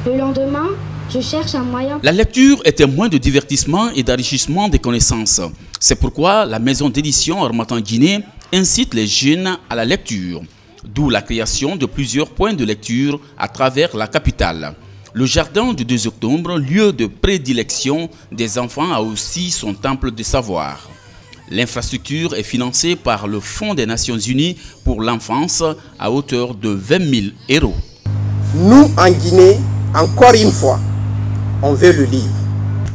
Le lendemain, je cherche un moyen. La lecture est un moyen de divertissement et d'enrichissement des connaissances. C'est pourquoi la maison d'édition Harmattan Guinée incite les jeunes à la lecture, d'où la création de plusieurs points de lecture à travers la capitale. Le jardin du 2 octobre, lieu de prédilection des enfants, a aussi son temple de savoir. L'infrastructure est financée par le Fonds des Nations Unies pour l'enfance à hauteur de 20 000 €. Nous, en Guinée, encore une fois, on veut le livre.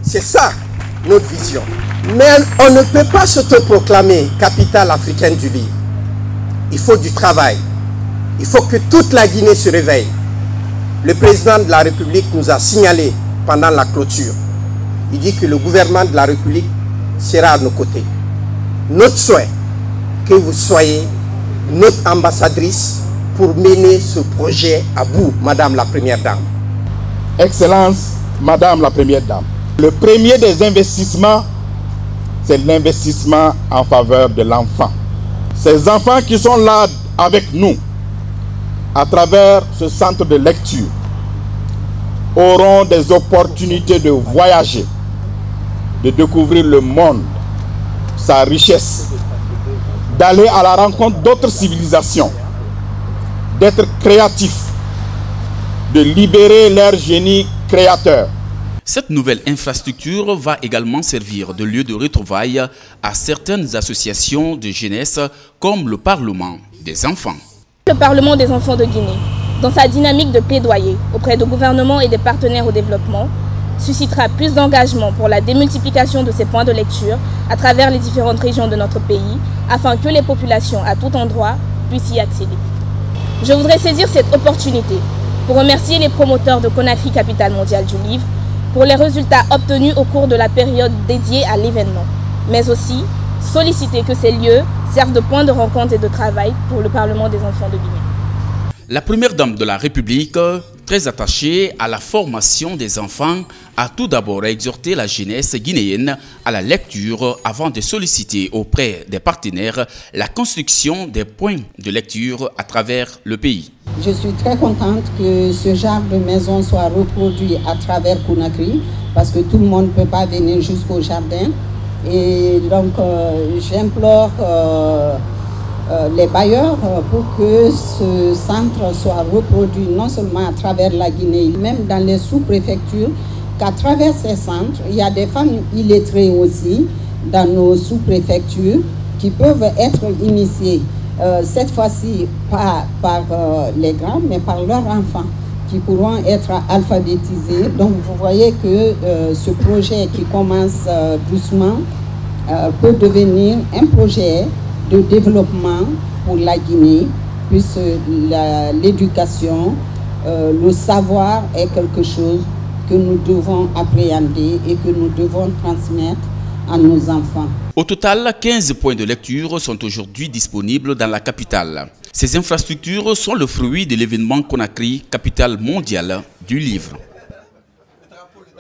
C'est ça, notre vision. Mais on ne peut pas s'autoproclamer capitale africaine du livre. Il faut du travail. Il faut que toute la Guinée se réveille. Le président de la République nous a signalé pendant la clôture. Il dit que le gouvernement de la République sera à nos côtés. Notre souhait, que vous soyez notre ambassadrice pour mener ce projet à bout, Madame la Première Dame. Excellence, Madame la Première Dame. Le premier des investissements, c'est l'investissement en faveur de l'enfant. Ces enfants qui sont là avec nous, à travers ce centre de lecture, auront des opportunités de voyager, de découvrir le monde, sa richesse, d'aller à la rencontre d'autres civilisations, d'être créatifs, de libérer leur génie créateur. Cette nouvelle infrastructure va également servir de lieu de retrouvailles à certaines associations de jeunesse comme le Parlement des enfants. Le Parlement des enfants de Guinée, dans sa dynamique de plaidoyer auprès de gouvernements et des partenaires au développement, suscitera plus d'engagement pour la démultiplication de ces points de lecture à travers les différentes régions de notre pays, afin que les populations à tout endroit puissent y accéder. Je voudrais saisir cette opportunité pour remercier les promoteurs de Conakry, capitale mondiale du livre, pour les résultats obtenus au cours de la période dédiée à l'événement, mais aussi solliciter que ces lieux servent de point de rencontre et de travail pour le Parlement des enfants de Guinée. La première dame de la République, très attachée à la formation des enfants, a tout d'abord exhorté la jeunesse guinéenne à la lecture avant de solliciter auprès des partenaires la construction des points de lecture à travers le pays. Je suis très contente que ce genre de maison soit reproduit à travers Conakry parce que tout le monde ne peut pas venir jusqu'au jardin. Et donc j'implore les bailleurs pour que ce centre soit reproduit non seulement à travers la Guinée, même dans les sous-préfectures, qu'à travers ces centres, il y a des femmes illettrées aussi dans nos sous-préfectures qui peuvent être initiées, cette fois-ci pas par les grands, mais par leurs enfants qui pourront être alphabétisés. Donc vous voyez que ce projet qui commence doucement peut devenir un projet de développement pour la Guinée, puisque l'éducation, le savoir est quelque chose que nous devons appréhender et que nous devons transmettre à nos enfants. Au total, 15 points de lecture sont aujourd'hui disponibles dans la capitale. Ces infrastructures sont le fruit de l'événement Conakry, capitale mondiale du livre.